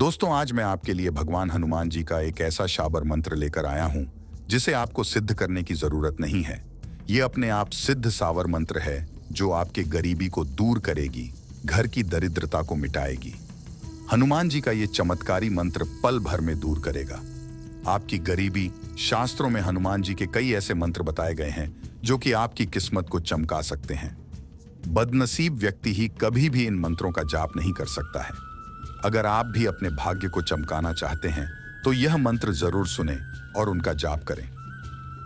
दोस्तों, आज मैं आपके लिए भगवान हनुमान जी का एक ऐसा शाबर मंत्र लेकर आया हूं जिसे आपको सिद्ध करने की जरूरत नहीं है। ये अपने आप सिद्ध सावर मंत्र है जो आपके गरीबी को दूर करेगी, घर की दरिद्रता को मिटाएगी। हनुमान जी का ये चमत्कारी मंत्र पल भर में दूर करेगा आपकी गरीबी। शास्त्रों में हनुमान जी के कई ऐसे मंत्र बताए गए हैं जो कि आपकी किस्मत को चमका सकते हैं। बदनसीब व्यक्ति ही कभी भी इन मंत्रों का जाप नहीं कर सकता है। अगर आप भी अपने भाग्य को चमकाना चाहते हैं तो यह मंत्र जरूर सुने और उनका जाप करें।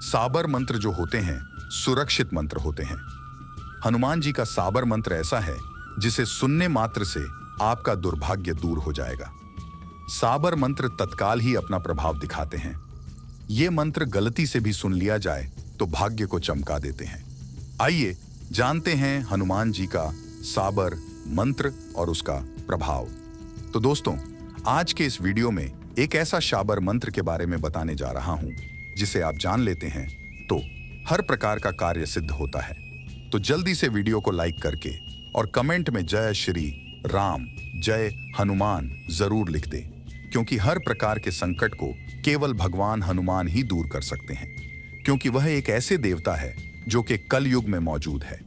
साबर मंत्र जो होते हैं सुरक्षित मंत्र होते हैं। हनुमान जी का साबर मंत्र ऐसा है जिसे सुनने मात्र से आपका दुर्भाग्य दूर हो जाएगा। साबर मंत्र तत्काल ही अपना प्रभाव दिखाते हैं। ये मंत्र गलती से भी सुन लिया जाए तो भाग्य को चमका देते हैं। आइए जानते हैं हनुमान जी का साबर मंत्र और उसका प्रभाव। तो दोस्तों, आज के इस वीडियो में एक ऐसा शाबर मंत्र के बारे में बताने जा रहा हूं जिसे आप जान लेते हैं तो हर प्रकार का कार्य सिद्ध होता है। तो जल्दी से वीडियो को लाइक करके और कमेंट में जय श्री राम, जय हनुमान जरूर लिख दें, क्योंकि हर प्रकार के संकट को केवल भगवान हनुमान ही दूर कर सकते हैं, क्योंकि वह एक ऐसे देवता है जो कि कलयुग में मौजूद है।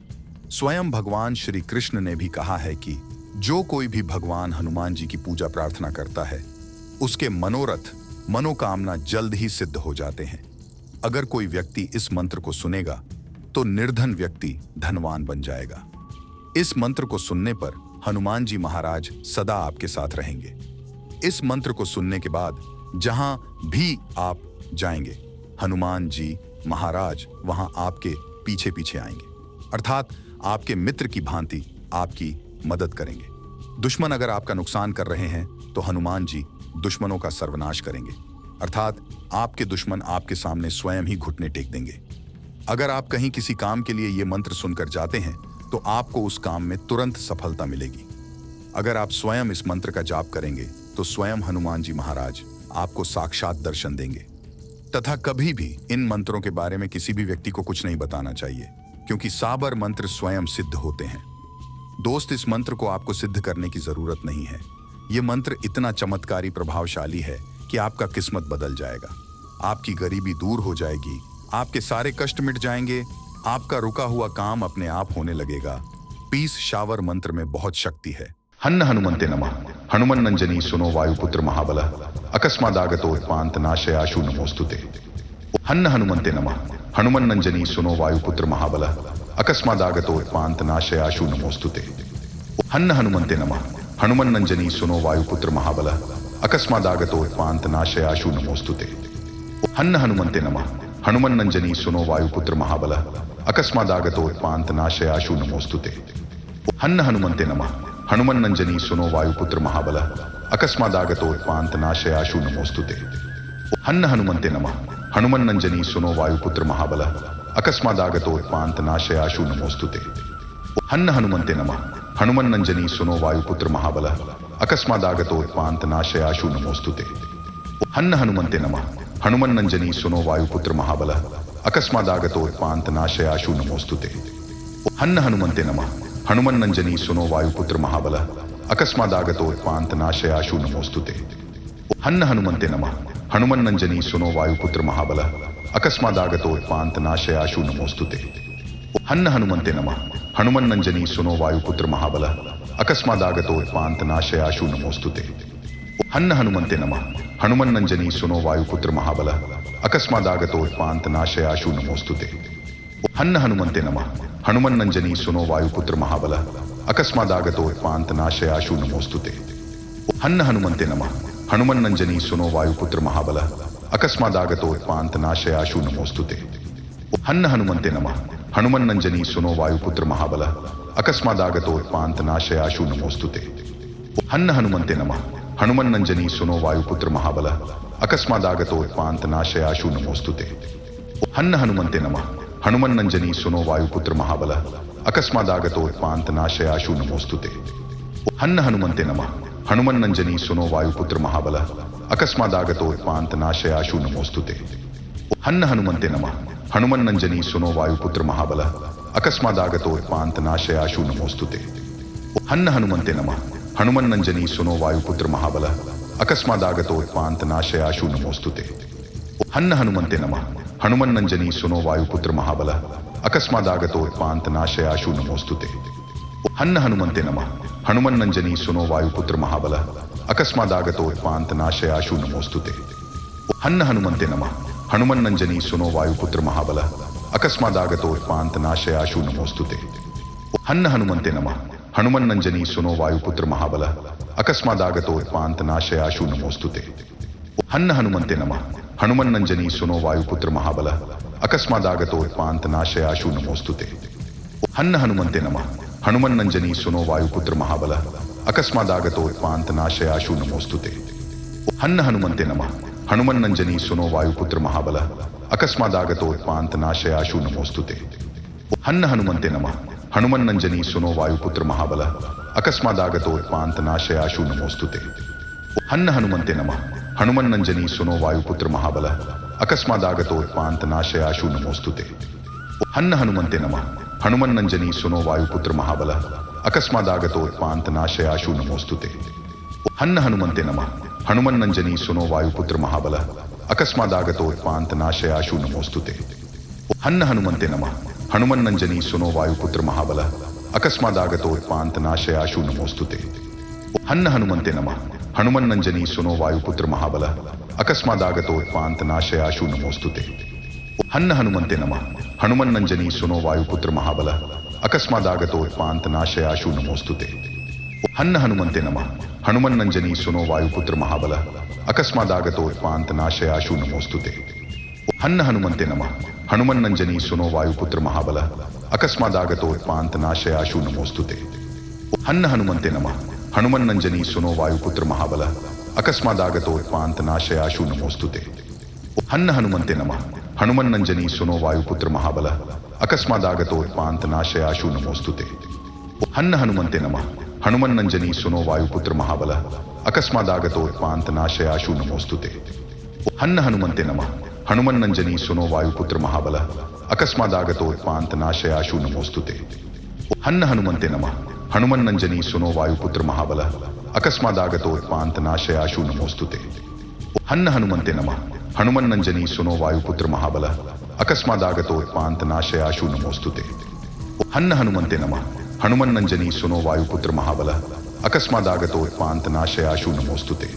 स्वयं भगवान श्री कृष्ण ने भी कहा है कि जो कोई भी भगवान हनुमान जी की पूजा प्रार्थना करता है उसके मनोरथ मनोकामना जल्द ही सिद्ध हो जाते हैं। अगर कोई व्यक्ति इस मंत्र को सुनेगा तो निर्धन व्यक्ति धनवान बन जाएगा। इस मंत्र को सुनने पर हनुमान जी महाराज सदा आपके साथ रहेंगे। इस मंत्र को सुनने के बाद जहां भी आप जाएंगे हनुमान जी महाराज वहां आपके पीछे पीछे आएंगे, अर्थात आपके मित्र की भांति आपकी मदद करेंगे। दुश्मन अगर आपका नुकसान कर रहे हैं तो हनुमान जी दुश्मनों का सर्वनाश करेंगे, अर्थात आपके दुश्मन आपके सामने स्वयं ही घुटने टेक देंगे। अगर आप कहीं किसी काम के लिए ये मंत्र सुनकर जाते हैं तो आपको उस काम में तुरंत सफलता मिलेगी। अगर आप स्वयं इस मंत्र का जाप करेंगे तो स्वयं हनुमान जी महाराज आपको साक्षात दर्शन देंगे। तथा कभी भी इन मंत्रों के बारे में किसी भी व्यक्ति को कुछ नहीं बताना चाहिए, क्योंकि साबर मंत्र स्वयं सिद्ध होते हैं। दोस्त, इस मंत्र को आपको सिद्ध करने की जरूरत नहीं है। यह मंत्र इतना चमत्कारी प्रभावशाली है कि आपका किस्मत बदल जाएगा, आपकी गरीबी दूर हो जाएगी, आपके सारे कष्ट मिट जाएंगे, आपका रुका हुआ काम अपने आप होने लगेगा। पीस शावर मंत्र में बहुत शक्ति है। हन्न हनुमंते नमः। हनुमन नंजनी सुनो वायुपुत्र महाबल अकस्मादागतोत्पांत नाशयाशु नमोस्तुते। हन्न हनुमंते नमः। हनुमन नंजनी सुनो वायुपुत्र महाबल अकस्मादागतोत्पांत नाशयाशु नमोस्तुते। हन्न हनुमंते नमः। हनुमन नंजनी सुनो वायुपुत्र महाबल अकस्मादागतोत्पांत नाशयाशु नमोस्तुते। हन्न हनुमंते नमः। हनुमन नंजनी सुनो वायुपुत्र महाबल अकस्मादागतोत्पांत नाशयाशु नमोस्तुते। हन्न हनुमंते नमः। हनुमन नंजनी सुनो वायुपुत्र महाबल अकस्मादागतोत्पांत नाशयाशु नमोस्तुते। हन्न हनुमंते नमः। हनुमन नंजनी सुनो वायुपुत्र महाबल अकस्मादागतोत्पांत नाशयाशु नमोस्तुते। हन्न हनुमंते नमः। हनुमन नंजनी सुनो वायुपुत्र महाबल अकस्मादागतोत्पांत नाशयाशु नमोस्तुते। हन्न हनुमंते नमः। हनुमन नंजनी सुनो वायुपुत्र महाबल अकस्मादागतोत्पांत नाशयाशु नमोस्तुते। हन्न हनुमंते नमः। हनुमन नंजनी सुनो वायुपुत्र महाबल अकस्मादागतोत्पांत नाशयाशु नमोस्तुते। हन्न हनुमंते नमः। हनुमन नंजनी सुनो वायुपुत्र महाबल अकस्मादागतोत्पांत नाशयाशु नमोस्तुते। हन्न हनुमंते नमः। हनुमन नंजनी सुनो वायुपुत्र महाबल अकस्मादागतोत्पांत नाशयाशु नमोस्तुते। हन्न हनुमंते नमः। हनुमन नंजनी सुनो वायुपुत्र महाबल अकस्मादागतोत्पांत नाशयाशु नमोस्तुते। हन्न हनुमंते नमः। हनुमन नंजनी सुनो वायुपुत्र महाबल अकस्मादागतोत्पांत नाशयाशु नमोस्तुते। हन्न हनुमंते नमः। हनुमन नंजनी सुनो वायुपुत्र महाबल अकस्मादागतोत्पांत नाशयाशु नमोस्तुते। हन्न हनुमंते नमः। हनुमन नंजनी सुनो वायुपुत्र महाबल अकस्मादागतोत्पांत नाशयाशु नमोस्तुते। हन्न हनुमंते नमः। हनुमन नंजनी सुनो वायुपुत्र महाबल अकस्मादागतोत्पांत नाशयाशु नमोस्तुते। हन्न हनुमंते नमः। हनुमन नंजनी सुनो वायुपुत्र महाबल अकस्मादागतोत्पांत नाशयाशु नमोस्तुते। हन्न हनुमंते नमः। हनुमन नंजनी सुनो वायुपुत्र महाबल अकस्मादागतोत्पांत नाशयाशु नमोस्तुते। हन्न हनुमंते नमः। हनुमन नंजनी सुनो वायुपुत्र महाबल अकस्मादागतोत्पांत नाशयाशु नमोस्तुते। हन्न हनुमंते नमः। हनुमन नंजनी सुनो वायुपुत्र महाबल अकस्मादागतोत्पान्तनाशयाशु नमोस्तुते। हन्न हनुमन्ते नमः। हनुमन्नञ्जनी सुनो वायुपुत्र महाबल अकस्मादागतोत्पान्तनाशयाशु नमोस्तुते। हन्न हनुमन्ते नमः। हनुमन्नञ्जनी सुनो वायुपुत्र महाबल अकस्मादागतोत्पान्तनाशयाशु नमोस्तुते। हन्न हनुमन्ते नमः। हनुमन्नञ्जनी सुनो वायुपुत्र महाबल अकस्मादागतोत्पान्तनाशयाशु नमोस्तुते। हन्न हनुमन्ते नमः। हनुमन्नञ्जनी सुनो वायुपुत्र महाबल अकस्मादागतोत्पान्तनाशयाशु नमोस्तुते। हन्न हनुमन्ते नमः। हनुमन्नञ्जनी सुनो वायुपुत्र महाबल अकस्मादागतोत्पान्तनाशयाशु नमोस्तुते। हन्न हनुमन्ते नमः। हनुमन्नञ्जनी सुनो वायुपुत्र महाबल अकस्मादागतोत्पान्तनाशयाशु नमोस्तुते। हन्न हनुमन्ते नमः। हनुमन्नञ्जनी सुनो वायुपुत्र महाबल अकस्मादागतोत्पान्तनाशयाशु नमोस्तुते। हन्न हनुमन्ते नमः। हनुमन्नञ्जनी सुनो वायुपुत्र महाबल अकस्मादागतोत्पान्तनाशयाशु नमोस्तुते। हन्न हनुमन्ते नमः। हनुमन्नञ्जनी सुनो वायुपुत्र महाबल अकस्मादागतोत्पान्तनाशयाशु नमोस्तुते। हन्न हनुमन्ते नमः। हनुमन्नञ्जनी सुनो वायुपुत्र महाबल अकस्मादागतोत्पान्तनाशयाशु नमोस्तुते। हन्न हनुमन्ते नमः। हनुमन्नञ्जनी सुनो वायुपुत्र महाबल अकस्मादागतोत्पान्तनाशयाशु नमोस्तुते। हन्न हनुमन्ते नमः। हनुमन्नञ्जनी सुनो वायुपुत्र महाबल अकस्मादागतोत्पान्तनाशयाशु नमोस्तुते। हन्न हनुमन्ते नमः। हनुमन्नञ्जनी सुनो वायुपुत्र महाबल अकस्मादागतोत्पान्तनाशयाशु नमोस्तुते। हन्न हनुमन्ते नमः। हनुमन्नञ्जनी सुनो वायुपुत्र महाबल अकस्मादागतोत्पान्तनाशयाशु नमोस्तुते। हन्न हनुमन्ते नमः। हनुमन्नञ्जनी सुनो वायुपुत्र महाबल अकस्मादागतोत्पान्तनाशयाशु नमोस्तुते। हन्न हनुमन्ते नमः। हनुमन्नञ्जनी सुनो वायुपुत्र महाबल अकस्मादागतोत्पान्तनाशयाशु नमोस्तुते। हन्न हनुमन्ते नमः। हनुमन्नञ्जनी सुनो वायुपुत्र महाबल अकस्मादागतोत्पान्तनाशयाशु नमोस्तुते। हन्न हनुमन्ते नमः। हनुमन्नञ्जनी सुनो वायुपुत्र महाबल अकस्मादागतोत्पान्तनाशयाशु नमोस्तुते। हन्न हनुमन्ते नमः। हनुमन्नञ्जनी सुनो वायुपुत्र महाबल अकस्मादागतोत्पान्तनाशयाशु नमोस्तुते। हन्न हनुमन्ते नमः। हनुमन्नञ्जनी सुनो वायुपुत्र महाबल अकस्मादागतोत्पान्तनाशयाशु नमोस्तुते। हन्न हनुमन्ते नमः। हनुमन्नञ्जनी सुनो वायुपुत्र महाबल अकस्मादागतोत्पान्तनाशयाशु नमोस्तुते। हन्न हनुमन्ते नमः। हनुमन्नञ्जनी सुनो वायुपुत्र महाबल अकस्मादागतोत्पान्तनाशयाशु नमोस्तुते। हन्न हनुमन्ते नमः। हनुमन्नञ्जनी सुनो वायुपुत्र महाबल अकस्मादागतोत्पान्तनाशयाशु नमोस्तुते।